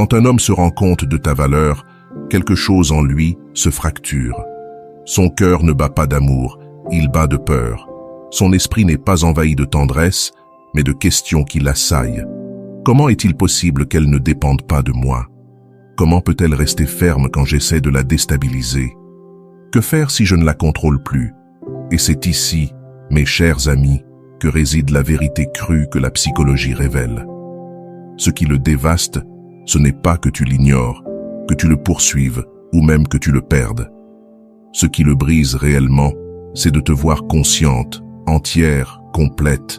Quand un homme se rend compte de ta valeur, quelque chose en lui se fracture. Son cœur ne bat pas d'amour, il bat de peur. Son esprit n'est pas envahi de tendresse, mais de questions qui l'assaillent. Comment est-il possible qu'elle ne dépende pas de moi? Comment peut-elle rester ferme quand j'essaie de la déstabiliser? Que faire si je ne la contrôle plus? Et c'est ici, mes chers amis, que réside la vérité crue que la psychologie révèle. Ce qui le dévaste, ce n'est pas que tu l'ignores, que tu le poursuives ou même que tu le perdes. Ce qui le brise réellement, c'est de te voir consciente, entière, complète,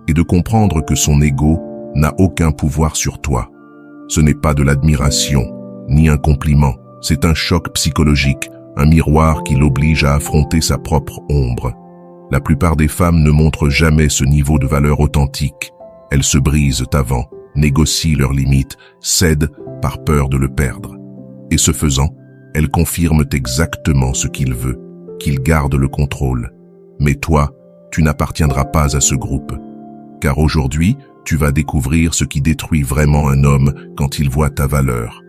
et de comprendre que son ego n'a aucun pouvoir sur toi. Ce n'est pas de l'admiration, ni un compliment, c'est un choc psychologique, un miroir qui l'oblige à affronter sa propre ombre. La plupart des femmes ne montrent jamais ce niveau de valeur authentique. Elles se brisent avant, négocient leurs limites, cèdent par peur de le perdre. Et ce faisant, elles confirment exactement ce qu'il veut, qu'il garde le contrôle. Mais toi, tu n'appartiendras pas à ce groupe. Car aujourd'hui, tu vas découvrir ce qui détruit vraiment un homme quand il voit ta valeur.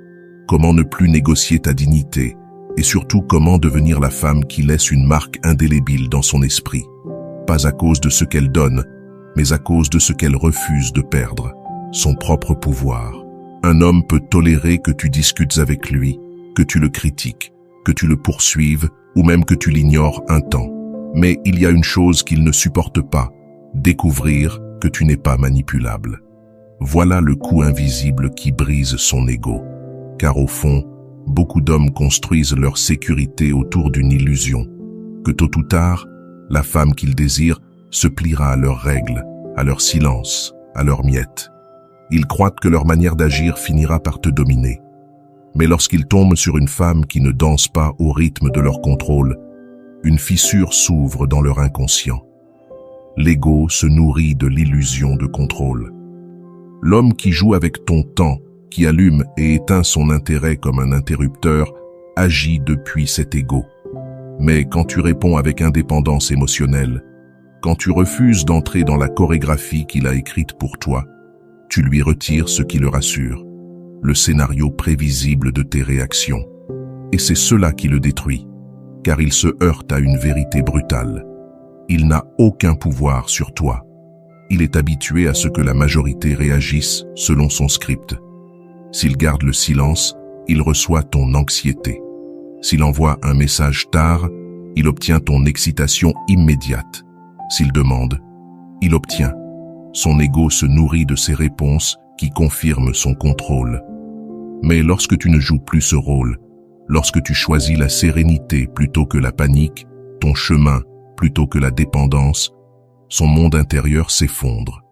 Comment ne plus négocier ta dignité, et surtout comment devenir la femme qui laisse une marque indélébile dans son esprit. Pas à cause de ce qu'elle donne, mais à cause de ce qu'elle refuse de perdre, son propre pouvoir. Un homme peut tolérer que tu discutes avec lui, que tu le critiques, que tu le poursuives ou même que tu l'ignores un temps. Mais il y a une chose qu'il ne supporte pas, découvrir que tu n'es pas manipulable. Voilà le coup invisible qui brise son ego. Car au fond, beaucoup d'hommes construisent leur sécurité autour d'une illusion, que tôt ou tard, la femme qu'ils désirent se pliera à leurs règles, à leur silence, à leurs miettes. Ils croient que leur manière d'agir finira par te dominer. Mais lorsqu'ils tombent sur une femme qui ne danse pas au rythme de leur contrôle, une fissure s'ouvre dans leur inconscient. L'ego se nourrit de l'illusion de contrôle. L'homme qui joue avec ton temps, qui allume et éteint son intérêt comme un interrupteur, agit depuis cet ego. Mais quand tu réponds avec indépendance émotionnelle, quand tu refuses d'entrer dans la chorégraphie qu'il a écrite pour toi, tu lui retires ce qui le rassure, le scénario prévisible de tes réactions. Et c'est cela qui le détruit, car il se heurte à une vérité brutale. Il n'a aucun pouvoir sur toi. Il est habitué à ce que la majorité réagisse selon son script. S'il garde le silence, il reçoit ton anxiété. S'il envoie un message tard, il obtient ton excitation immédiate. S'il demande, il obtient. Son ego se nourrit de ses réponses qui confirment son contrôle. Mais lorsque tu ne joues plus ce rôle, lorsque tu choisis la sérénité plutôt que la panique, ton chemin plutôt que la dépendance, son monde intérieur s'effondre.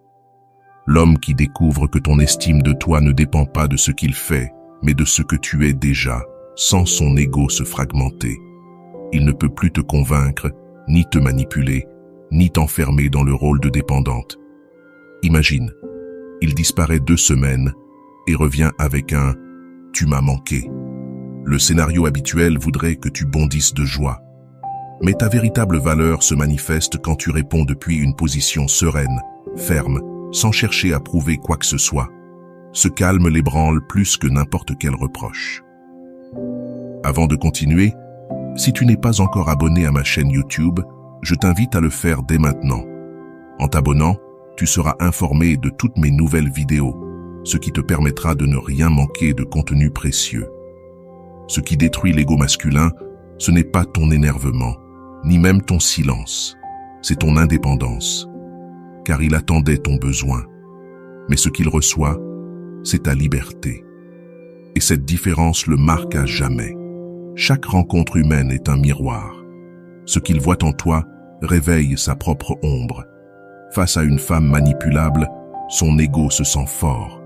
L'homme qui découvre que ton estime de toi ne dépend pas de ce qu'il fait, mais de ce que tu es déjà, sans son ego se fragmenter. Il ne peut plus te convaincre, ni te manipuler, ni t'enfermer dans le rôle de dépendante. Imagine, il disparaît 2 semaines et revient avec un « tu m'as manqué ». Le scénario habituel voudrait que tu bondisses de joie. Mais ta véritable valeur se manifeste quand tu réponds depuis une position sereine, ferme, sans chercher à prouver quoi que ce soit. Ce calme l'ébranle plus que n'importe quel reproche. Avant de continuer, si tu n'es pas encore abonné à ma chaîne YouTube, je t'invite à le faire dès maintenant. En t'abonnant, tu seras informé de toutes mes nouvelles vidéos, ce qui te permettra de ne rien manquer de contenu précieux. Ce qui détruit l'ego masculin, ce n'est pas ton énervement, ni même ton silence, c'est ton indépendance, car il attendait ton besoin. Mais ce qu'il reçoit, c'est ta liberté. Et cette différence le marque à jamais. Chaque rencontre humaine est un miroir. Ce qu'il voit en toi réveille sa propre ombre. Face à une femme manipulable, son ego se sent fort.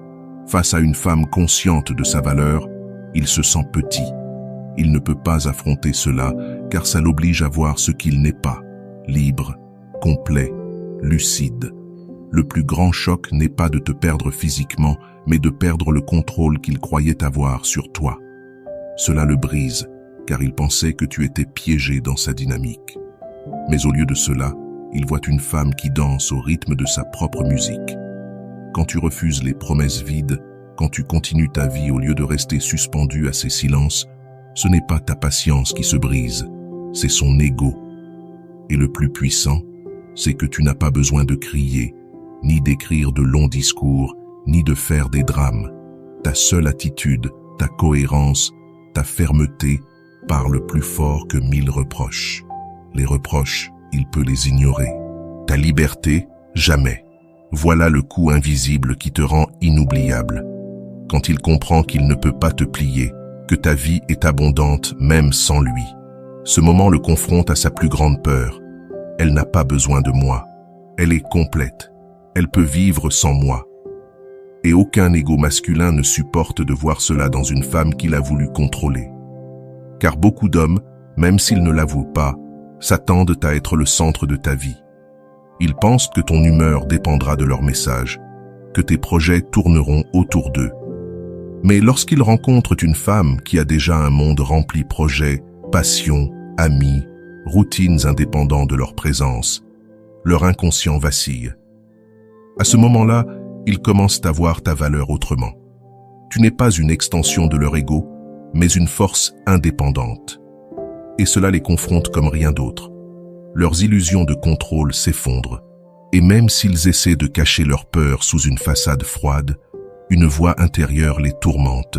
Face à une femme consciente de sa valeur, il se sent petit. Il ne peut pas affronter cela, car ça l'oblige à voir ce qu'il n'est pas, libre, complet, lucide. Le plus grand choc n'est pas de te perdre physiquement, mais de perdre le contrôle qu'il croyait avoir sur toi. Cela le brise, car il pensait que tu étais piégé dans sa dynamique. Mais au lieu de cela, il voit une femme qui danse au rythme de sa propre musique. Quand tu refuses les promesses vides, quand tu continues ta vie au lieu de rester suspendu à ses silences, ce n'est pas ta patience qui se brise, c'est son ego. Et le plus puissant, c'est que tu n'as pas besoin de crier, ni d'écrire de longs discours, ni de faire des drames. Ta seule attitude, ta cohérence, ta fermeté parlent plus fort que 1000 reproches. Les reproches, il peut les ignorer. Ta liberté, jamais. Voilà le coup invisible qui te rend inoubliable. Quand il comprend qu'il ne peut pas te plier, que ta vie est abondante même sans lui. Ce moment le confronte à sa plus grande peur. Elle n'a pas besoin de moi. Elle est complète. Elle peut vivre sans moi. Et aucun ego masculin ne supporte de voir cela dans une femme qu'il a voulu contrôler. Car beaucoup d'hommes, même s'ils ne l'avouent pas, s'attendent à être le centre de ta vie. Ils pensent que ton humeur dépendra de leur message, que tes projets tourneront autour d'eux. Mais lorsqu'ils rencontrent une femme qui a déjà un monde rempli de projets, passions, amis, routines indépendants de leur présence, leur inconscient vacille. À ce moment-là, ils commencent à voir ta valeur autrement. Tu n'es pas une extension de leur ego, mais une force indépendante. Et cela les confronte comme rien d'autre. Leurs illusions de contrôle s'effondrent, et même s'ils essaient de cacher leur peur sous une façade froide, une voix intérieure les tourmente.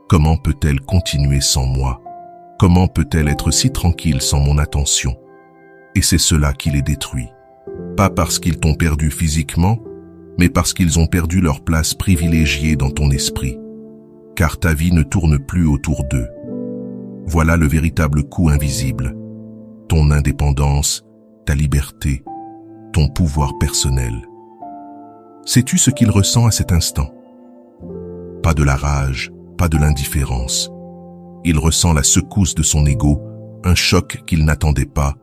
Comment peut-elle continuer sans moi? Comment peut-elle être si tranquille sans mon attention? Et c'est cela qui les détruit. Pas parce qu'ils t'ont perdu physiquement, mais parce qu'ils ont perdu leur place privilégiée dans ton esprit. Car ta vie ne tourne plus autour d'eux. Voilà le véritable coup invisible. Ton indépendance, ta liberté, ton pouvoir personnel. Sais-tu ce qu'il ressent à cet instant? Pas de la rage, pas de l'indifférence. Il ressent la secousse de son ego, un choc qu'il n'attendait pas,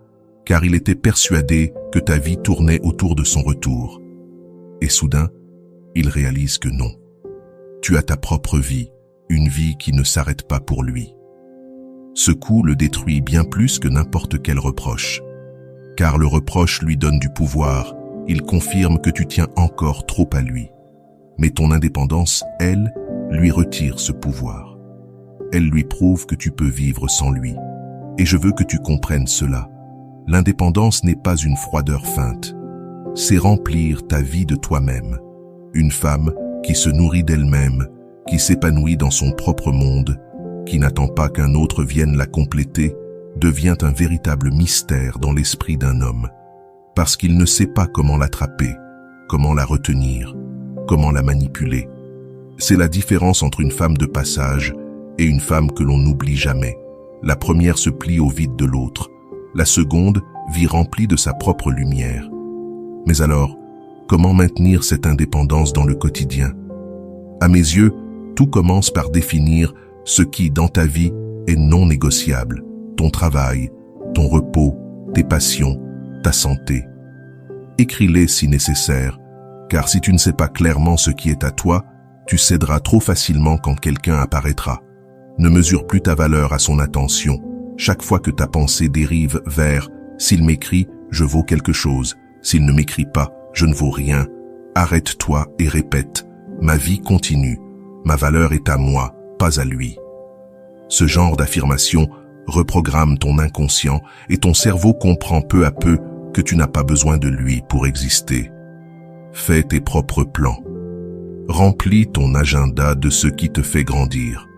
car il était persuadé que ta vie tournait autour de son retour. Et soudain, il réalise que non. Tu as ta propre vie, une vie qui ne s'arrête pas pour lui. Ce coup le détruit bien plus que n'importe quel reproche. Car le reproche lui donne du pouvoir, il confirme que tu tiens encore trop à lui. Mais ton indépendance, elle, lui retire ce pouvoir. Elle lui prouve que tu peux vivre sans lui. Et je veux que tu comprennes cela. L'indépendance n'est pas une froideur feinte. C'est remplir ta vie de toi-même. Une femme qui se nourrit d'elle-même, qui s'épanouit dans son propre monde, qui n'attend pas qu'un autre vienne la compléter, devient un véritable mystère dans l'esprit d'un homme. Parce qu'il ne sait pas comment l'attraper, comment la retenir, comment la manipuler. C'est la différence entre une femme de passage et une femme que l'on n'oublie jamais. La première se plie au vide de l'autre. La seconde vit remplie de sa propre lumière. Mais alors, comment maintenir cette indépendance dans le quotidien? À mes yeux, tout commence par définir ce qui, dans ta vie, est non négociable. Ton travail, ton repos, tes passions, ta santé. Écris-les si nécessaire, car si tu ne sais pas clairement ce qui est à toi, tu céderas trop facilement quand quelqu'un apparaîtra. Ne mesure plus ta valeur à son attention. Chaque fois que ta pensée dérive vers « s'il m'écrit, je vaux quelque chose. S'il ne m'écrit pas, je ne vaux rien », arrête-toi et répète « ma vie continue. Ma valeur est à moi, pas à lui ». Ce genre d'affirmation reprogramme ton inconscient et ton cerveau comprend peu à peu que tu n'as pas besoin de lui pour exister. Fais tes propres plans. Remplis ton agenda de ce qui te fait grandir.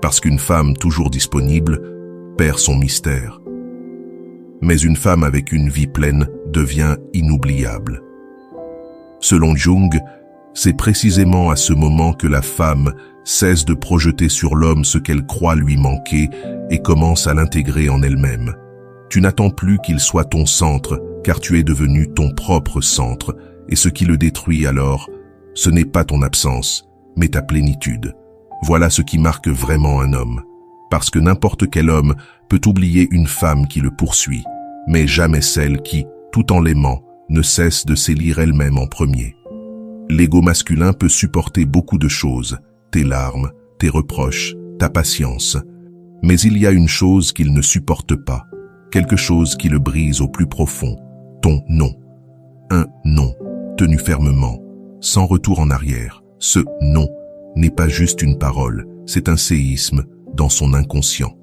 Parce qu'une femme toujours disponible perd son mystère. Mais une femme avec une vie pleine devient inoubliable. Selon Jung, c'est précisément à ce moment que la femme cesse de projeter sur l'homme ce qu'elle croit lui manquer et commence à l'intégrer en elle-même. Tu n'attends plus qu'il soit ton centre, car tu es devenu ton propre centre, et ce qui le détruit alors, ce n'est pas ton absence, mais ta plénitude. Voilà ce qui marque vraiment un homme. Parce que n'importe quel homme peut oublier une femme qui le poursuit, mais jamais celle qui, tout en l'aimant, ne cesse de s'élire elle-même en premier. L'ego masculin peut supporter beaucoup de choses, tes larmes, tes reproches, ta patience. Mais il y a une chose qu'il ne supporte pas, quelque chose qui le brise au plus profond, ton non. Un non, tenu fermement, sans retour en arrière. Ce non n'est pas juste une parole, c'est un séisme dans son inconscient.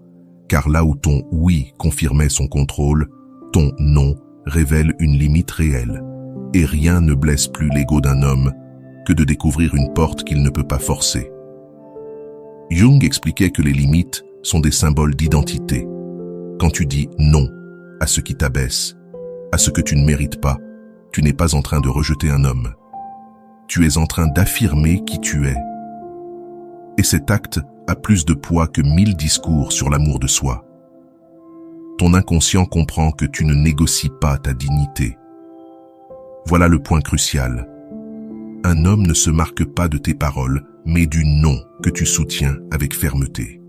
Car là où ton oui confirmait son contrôle, ton non révèle une limite réelle. Et rien ne blesse plus l'ego d'un homme que de découvrir une porte qu'il ne peut pas forcer. Jung expliquait que les limites sont des symboles d'identité. Quand tu dis non à ce qui t'abaisse, à ce que tu ne mérites pas, tu n'es pas en train de rejeter un homme. Tu es en train d'affirmer qui tu es. Et cet acte a plus de poids que 1000 discours sur l'amour de soi. Ton inconscient comprend que tu ne négocies pas ta dignité. Voilà le point crucial. Un homme ne se marque pas de tes paroles, mais du non que tu soutiens avec fermeté.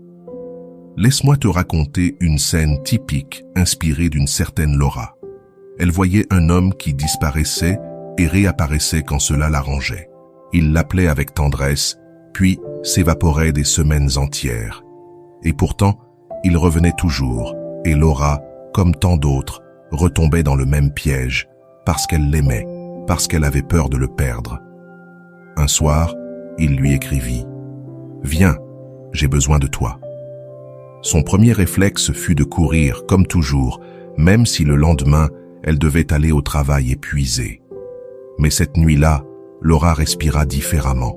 Laisse-moi te raconter une scène typique inspirée d'une certaine Laura. Elle voyait un homme qui disparaissait et réapparaissait quand cela l'arrangeait. Il l'appelait avec tendresse, puis s'évaporait des semaines entières. Et pourtant, il revenait toujours, et Laura, comme tant d'autres, retombait dans le même piège, parce qu'elle l'aimait, parce qu'elle avait peur de le perdre. Un soir, il lui écrivit « Viens, j'ai besoin de toi ». Son premier réflexe fut de courir, comme toujours, même si le lendemain, elle devait aller au travail épuisée. Mais cette nuit-là, Laura respira différemment.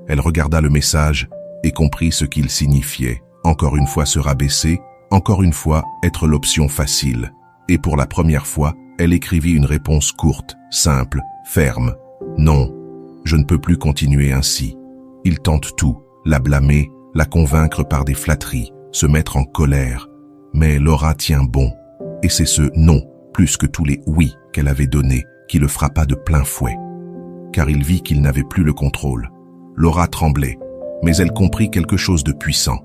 Elle regarda le message et comprit ce qu'il signifiait. Encore une fois se rabaisser, encore une fois être l'option facile. Et pour la première fois, elle écrivit une réponse courte, simple, ferme. « Non, je ne peux plus continuer ainsi. » Il tente tout, la blâmer, la convaincre par des flatteries, se mettre en colère. Mais Laura tient bon. Et c'est ce « non » plus que tous les « oui » qu'elle avait donnés qui le frappa de plein fouet. Car il vit qu'il n'avait plus le contrôle. Laura tremblait, mais elle comprit quelque chose de puissant.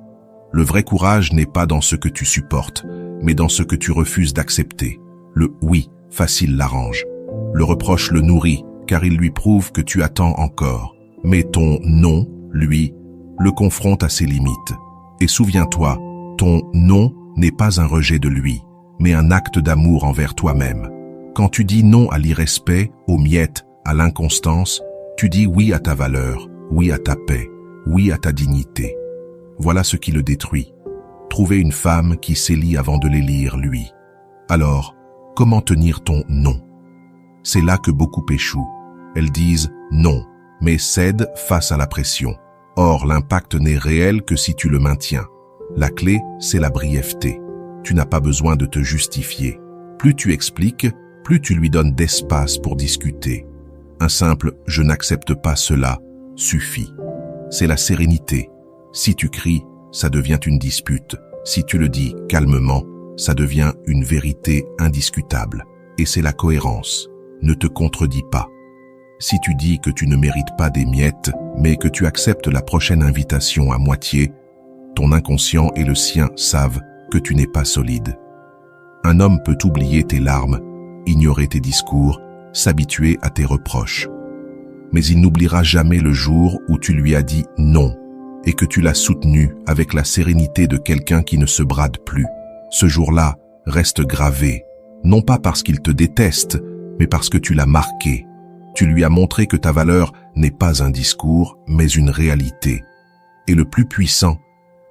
Le vrai courage n'est pas dans ce que tu supportes, mais dans ce que tu refuses d'accepter. Le « oui » facile l'arrange. Le reproche le nourrit, car il lui prouve que tu attends encore. Mais ton « non », lui, le confronte à ses limites. Et souviens-toi, ton « non » n'est pas un rejet de lui, mais un acte d'amour envers toi-même. Quand tu dis non à l'irrespect, aux miettes, à l'inconstance, tu dis oui à ta valeur, oui à ta paix, oui à ta dignité. Voilà ce qui le détruit. Trouver une femme qui s'élit avant de l'élire, lui. Alors, comment tenir ton non? C'est là que beaucoup échouent. Elles disent non, mais cèdent face à la pression. Or, l'impact n'est réel que si tu le maintiens. La clé, c'est la brièveté. Tu n'as pas besoin de te justifier. Plus tu expliques, plus tu lui donnes d'espace pour discuter. Un simple « je n'accepte pas cela » suffit. C'est la sérénité. Si tu cries, ça devient une dispute. Si tu le dis calmement, ça devient une vérité indiscutable. Et c'est la cohérence. Ne te contredis pas. Si tu dis que tu ne mérites pas des miettes, mais que tu acceptes la prochaine invitation à moitié, ton inconscient et le sien savent que tu n'es pas solide. Un homme peut oublier tes larmes, ignorer tes discours, s'habituer à tes reproches. Mais il n'oubliera jamais le jour où tu lui as dit non et que tu l'as soutenu avec la sérénité de quelqu'un qui ne se brade plus. Ce jour-là reste gravé, non pas parce qu'il te déteste, mais parce que tu l'as marqué. Tu lui as montré que ta valeur n'est pas un discours, mais une réalité. Et le plus puissant,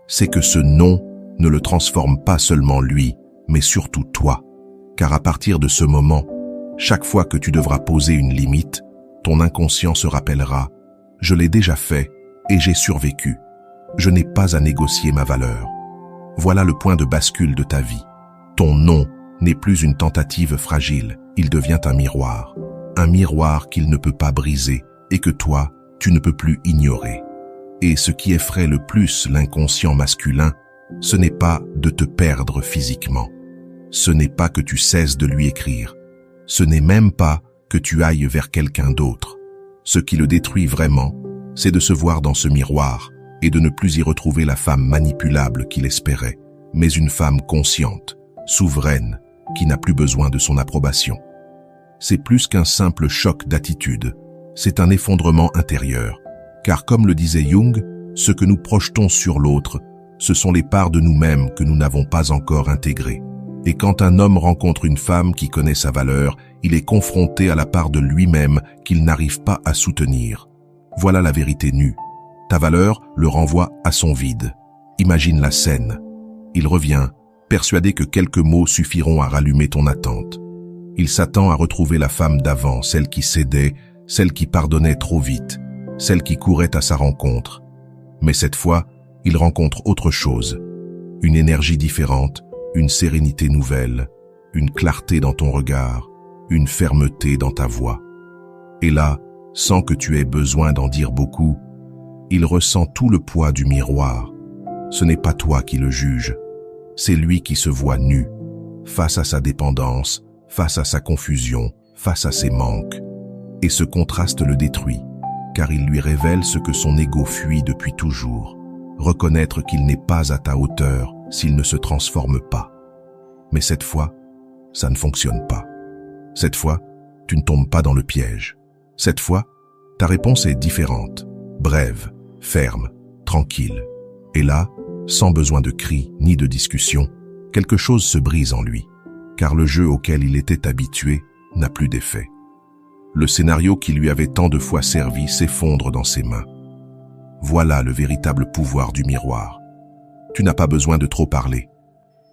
c'est que ce non ne le transforme pas seulement lui, mais surtout toi. Car à partir de ce moment, chaque fois que tu devras poser une limite, ton inconscient se rappellera « Je l'ai déjà fait et j'ai survécu. Je n'ai pas à négocier ma valeur. » Voilà le point de bascule de ta vie. Ton non n'est plus une tentative fragile, il devient un miroir. Un miroir qu'il ne peut pas briser et que toi, tu ne peux plus ignorer. Et ce qui effraie le plus l'inconscient masculin, ce n'est pas de te perdre physiquement. Ce n'est pas que tu cesses de lui écrire. Ce n'est même pas que tu ailles vers quelqu'un d'autre. Ce qui le détruit vraiment, c'est de se voir dans ce miroir et de ne plus y retrouver la femme manipulable qu'il espérait, mais une femme consciente, souveraine, qui n'a plus besoin de son approbation. C'est plus qu'un simple choc d'attitude, c'est un effondrement intérieur, car comme le disait Jung, ce que nous projetons sur l'autre, ce sont les parts de nous-mêmes que nous n'avons pas encore intégrées. Et quand un homme rencontre une femme qui connaît sa valeur, il est confronté à la part de lui-même qu'il n'arrive pas à soutenir. Voilà la vérité nue. Ta valeur le renvoie à son vide. Imagine la scène. Il revient, persuadé que quelques mots suffiront à rallumer ton attente. Il s'attend à retrouver la femme d'avant, celle qui cédait, celle qui pardonnait trop vite, celle qui courait à sa rencontre. Mais cette fois, il rencontre autre chose. Une énergie différente, une sérénité nouvelle, une clarté dans ton regard, une fermeté dans ta voix. Et là, sans que tu aies besoin d'en dire beaucoup, il ressent tout le poids du miroir. Ce n'est pas toi qui le juge, c'est lui qui se voit nu, face à sa dépendance, face à sa confusion, face à ses manques. Et ce contraste le détruit, car il lui révèle ce que son ego fuit depuis toujours. Reconnaître qu'il n'est pas à ta hauteur s'il ne se transforme pas. Mais cette fois, ça ne fonctionne pas. Cette fois, tu ne tombes pas dans le piège. Cette fois, ta réponse est différente, brève, ferme, tranquille. Et là, sans besoin de cris ni de discussion, quelque chose se brise en lui, car le jeu auquel il était habitué n'a plus d'effet. Le scénario qui lui avait tant de fois servi s'effondre dans ses mains. Voilà le véritable pouvoir du miroir. Tu n'as pas besoin de trop parler.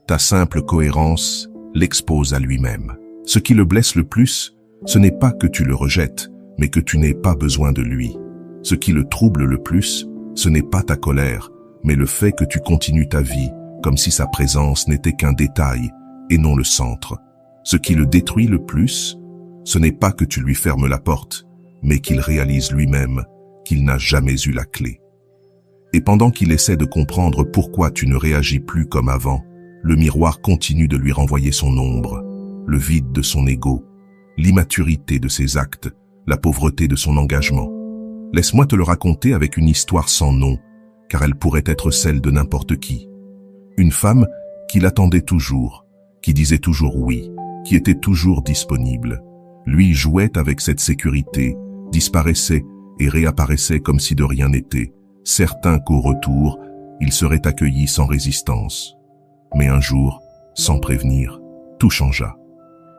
Ta simple cohérence l'expose à lui-même. Ce qui le blesse le plus, ce n'est pas que tu le rejettes, mais que tu n'aies pas besoin de lui. Ce qui le trouble le plus, ce n'est pas ta colère, mais le fait que tu continues ta vie comme si sa présence n'était qu'un détail et non le centre. Ce qui le détruit le plus, ce n'est pas que tu lui fermes la porte, mais qu'il réalise lui-même qu'il n'a jamais eu la clé. Et pendant qu'il essaie de comprendre pourquoi tu ne réagis plus comme avant, le miroir continue de lui renvoyer son ombre, le vide de son ego, l'immaturité de ses actes, la pauvreté de son engagement. Laisse-moi te le raconter avec une histoire sans nom, car elle pourrait être celle de n'importe qui. Une femme qui l'attendait toujours, qui disait toujours oui, qui était toujours disponible. Lui jouait avec cette sécurité, disparaissait et réapparaissait comme si de rien n'était, certain qu'au retour, il serait accueilli sans résistance. Mais un jour, sans prévenir, tout changea.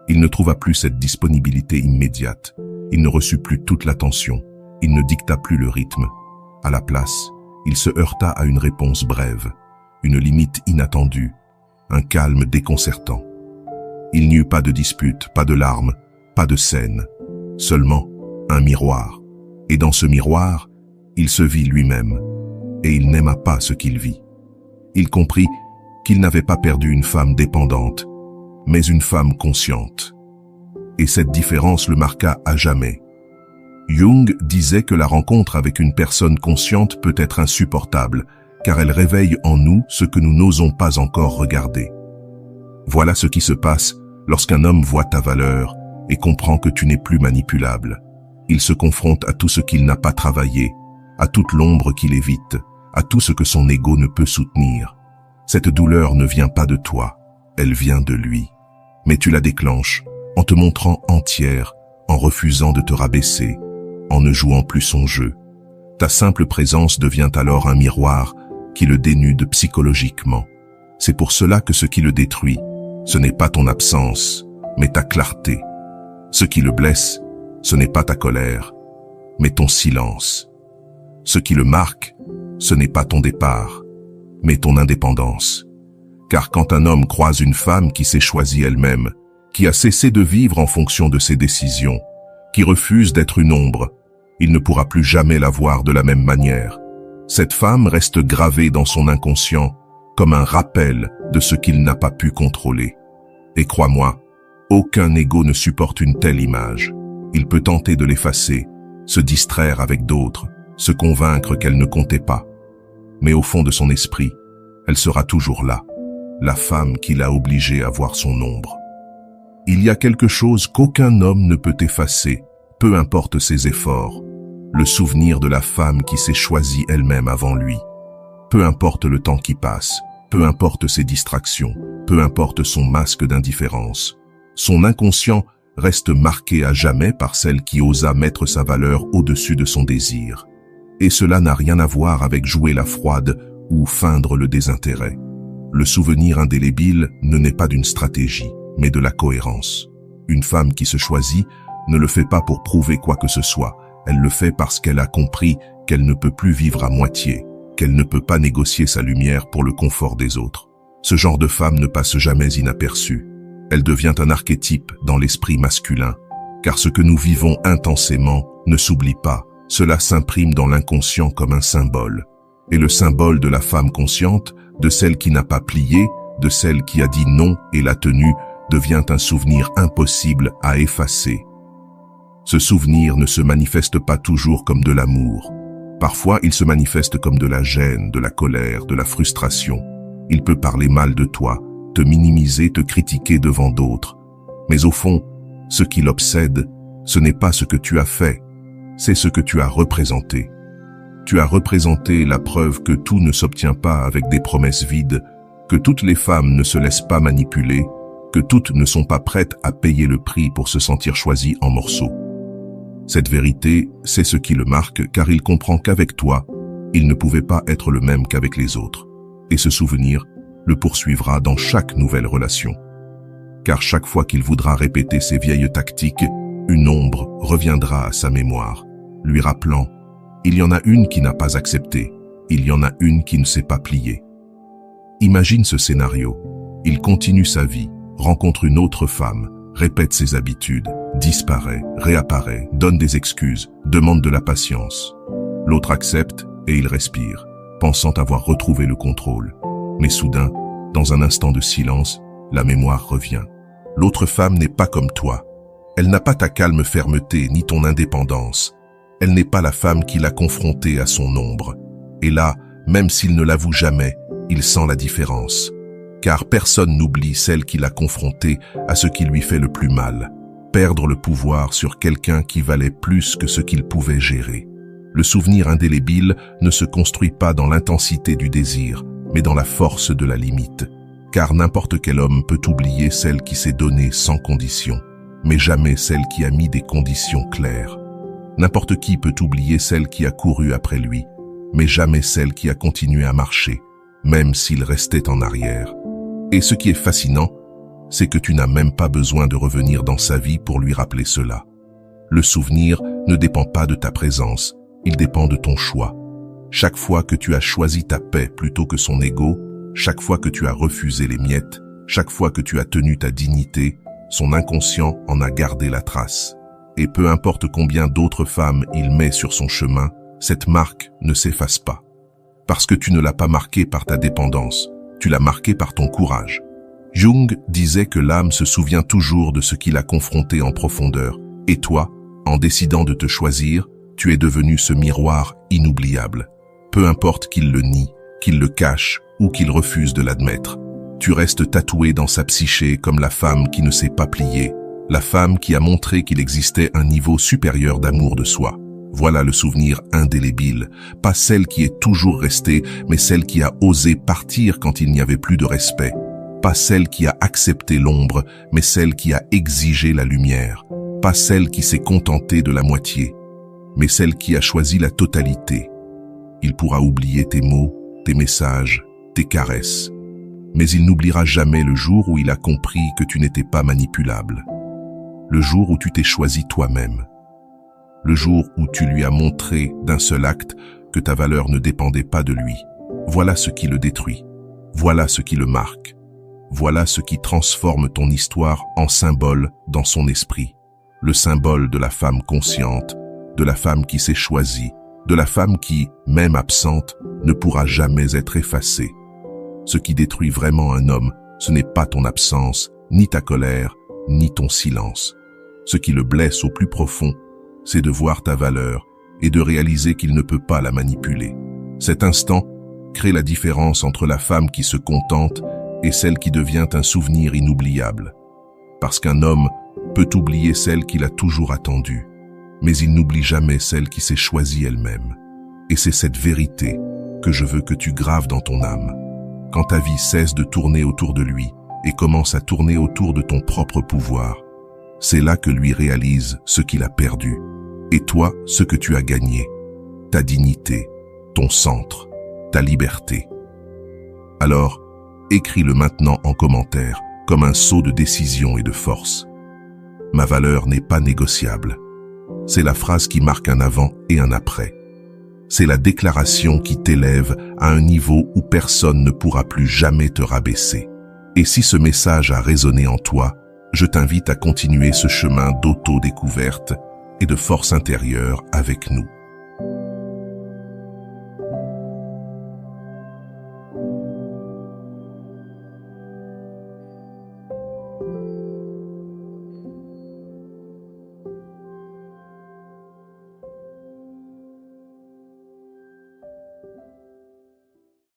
Il ne trouva plus cette disponibilité immédiate, il ne reçut plus toute l'attention, il ne dicta plus le rythme. À la place, il se heurta à une réponse brève, une limite inattendue, un calme déconcertant. Il n'y eut pas de dispute, pas de larmes, pas de scène, seulement un miroir. Et dans ce miroir, il se vit lui-même, et il n'aima pas ce qu'il vit. Il comprit qu'il n'avait pas perdu une femme dépendante, mais une femme consciente. Et cette différence le marqua à jamais. Jung disait que la rencontre avec une personne consciente peut être insupportable, car elle réveille en nous ce que nous n'osons pas encore regarder. Voilà ce qui se passe lorsqu'un homme voit ta valeur et comprend que tu n'es plus manipulable. Il se confronte à tout ce qu'il n'a pas travaillé, à toute l'ombre qu'il évite, à tout ce que son ego ne peut soutenir. Cette douleur ne vient pas de toi, elle vient de lui. Mais tu la déclenches en te montrant entière, en refusant de te rabaisser, en ne jouant plus son jeu. Ta simple présence devient alors un miroir qui le dénude psychologiquement. C'est pour cela que ce qui le détruit, ce n'est pas ton absence, mais ta clarté. Ce qui le blesse, ce n'est pas ta colère, mais ton silence. Ce qui le marque, ce n'est pas ton départ, mais ton indépendance. Car quand un homme croise une femme qui s'est choisie elle-même, qui a cessé de vivre en fonction de ses décisions, qui refuse d'être une ombre, il ne pourra plus jamais la voir de la même manière. Cette femme reste gravée dans son inconscient comme un rappel de ce qu'il n'a pas pu contrôler. Et crois-moi, aucun ego ne supporte une telle image. Il peut tenter de l'effacer, se distraire avec d'autres, se convaincre qu'elle ne comptait pas. Mais au fond de son esprit, elle sera toujours là, la femme qui l'a obligé à voir son ombre. Il y a quelque chose qu'aucun homme ne peut effacer, peu importe ses efforts, le souvenir de la femme qui s'est choisie elle-même avant lui. Peu importe le temps qui passe, peu importe ses distractions, peu importe son masque d'indifférence, son inconscient reste marqué à jamais par celle qui osa mettre sa valeur au-dessus de son désir. Et cela n'a rien à voir avec jouer la froide ou feindre le désintérêt. Le souvenir indélébile ne naît pas d'une stratégie, mais de la cohérence. Une femme qui se choisit ne le fait pas pour prouver quoi que ce soit, elle le fait parce qu'elle a compris qu'elle ne peut plus vivre à moitié, qu'elle ne peut pas négocier sa lumière pour le confort des autres. Ce genre de femme ne passe jamais inaperçue. Elle devient un archétype dans l'esprit masculin, car ce que nous vivons intensément ne s'oublie pas, cela s'imprime dans l'inconscient comme un symbole. Et le symbole de la femme consciente, de celle qui n'a pas plié, de celle qui a dit non et l'a tenu, devient un souvenir impossible à effacer. Ce souvenir ne se manifeste pas toujours comme de l'amour. Parfois, il se manifeste comme de la gêne, de la colère, de la frustration. Il peut parler mal de toi, te minimiser, te critiquer devant d'autres. Mais au fond, ce qui l'obsède, ce n'est pas ce que tu as fait, c'est ce que tu as représenté. Tu as représenté la preuve que tout ne s'obtient pas avec des promesses vides, que toutes les femmes ne se laissent pas manipuler, que toutes ne sont pas prêtes à payer le prix pour se sentir choisies en morceaux. Cette vérité, c'est ce qui le marque, car il comprend qu'avec toi, il ne pouvait pas être le même qu'avec les autres. Et ce souvenir le poursuivra dans chaque nouvelle relation. Car chaque fois qu'il voudra répéter ses vieilles tactiques, une ombre reviendra à sa mémoire, lui rappelant « il y en a une qui n'a pas accepté, il y en a une qui ne s'est pas pliée ». Imagine ce scénario. Il continue sa vie, rencontre une autre femme, répète ses habitudes, disparaît, réapparaît, donne des excuses, demande de la patience. L'autre accepte et il respire, pensant avoir retrouvé le contrôle. Mais soudain, dans un instant de silence, la mémoire revient. L'autre femme n'est pas comme toi. Elle n'a pas ta calme fermeté ni ton indépendance. Elle n'est pas la femme qui l'a confrontée à son ombre. Et là, même s'il ne l'avoue jamais, il sent la différence. Car personne n'oublie celle qui l'a confrontée à ce qui lui fait le plus mal. Perdre le pouvoir sur quelqu'un qui valait plus que ce qu'il pouvait gérer. Le souvenir indélébile ne se construit pas dans l'intensité du désir, mais dans la force de la limite. Car n'importe quel homme peut oublier celle qui s'est donnée sans condition, mais jamais celle qui a mis des conditions claires. N'importe qui peut oublier celle qui a couru après lui, mais jamais celle qui a continué à marcher, même s'il restait en arrière. Et ce qui est fascinant, c'est que tu n'as même pas besoin de revenir dans sa vie pour lui rappeler cela. Le souvenir ne dépend pas de ta présence, il dépend de ton choix. Chaque fois que tu as choisi ta paix plutôt que son ego, chaque fois que tu as refusé les miettes, chaque fois que tu as tenu ta dignité, son inconscient en a gardé la trace. Et peu importe combien d'autres femmes il met sur son chemin, cette marque ne s'efface pas. Parce que tu ne l'as pas marquée par ta dépendance, tu l'as marquée par ton courage. Jung disait que l'âme se souvient toujours de ce qui l'a confrontée en profondeur. Et toi, en décidant de te choisir, tu es devenu ce miroir inoubliable. Peu importe qu'il le nie, qu'il le cache ou qu'il refuse de l'admettre. Tu restes tatoué dans sa psyché comme la femme qui ne s'est pas pliée, la femme qui a montré qu'il existait un niveau supérieur d'amour de soi. Voilà le souvenir indélébile, pas celle qui est toujours restée, mais celle qui a osé partir quand il n'y avait plus de respect. Pas celle qui a accepté l'ombre, mais celle qui a exigé la lumière. Pas celle qui s'est contentée de la moitié, mais celle qui a choisi la totalité. Il pourra oublier tes mots, tes messages, tes caresses. Mais il n'oubliera jamais le jour où il a compris que tu n'étais pas manipulable. Le jour où tu t'es choisi toi-même. Le jour où tu lui as montré d'un seul acte que ta valeur ne dépendait pas de lui. Voilà ce qui le détruit. Voilà ce qui le marque. Voilà ce qui transforme ton histoire en symbole dans son esprit. Le symbole de la femme consciente, de la femme qui s'est choisie, de la femme qui, même absente, ne pourra jamais être effacée. Ce qui détruit vraiment un homme, ce n'est pas ton absence, ni ta colère, ni ton silence. Ce qui le blesse au plus profond, c'est de voir ta valeur et de réaliser qu'il ne peut pas la manipuler. Cet instant crée la différence entre la femme qui se contente et celle qui devient un souvenir inoubliable. Parce qu'un homme peut oublier celle qu'il a toujours attendue, mais il n'oublie jamais celle qui s'est choisie elle-même. Et c'est cette vérité que je veux que tu graves dans ton âme. Quand ta vie cesse de tourner autour de lui et commence à tourner autour de ton propre pouvoir, c'est là que lui réalise ce qu'il a perdu. Et toi, ce que tu as gagné, ta dignité, ton centre, ta liberté. Alors, écris-le maintenant en commentaire, comme un saut de décision et de force. Ma valeur n'est pas négociable. C'est la phrase qui marque un avant et un après. c'est la déclaration qui t'élève à un niveau où personne ne pourra plus jamais te rabaisser. Et si ce message a résonné en toi, je t'invite à continuer ce chemin d'auto-découverte et de force intérieure avec nous.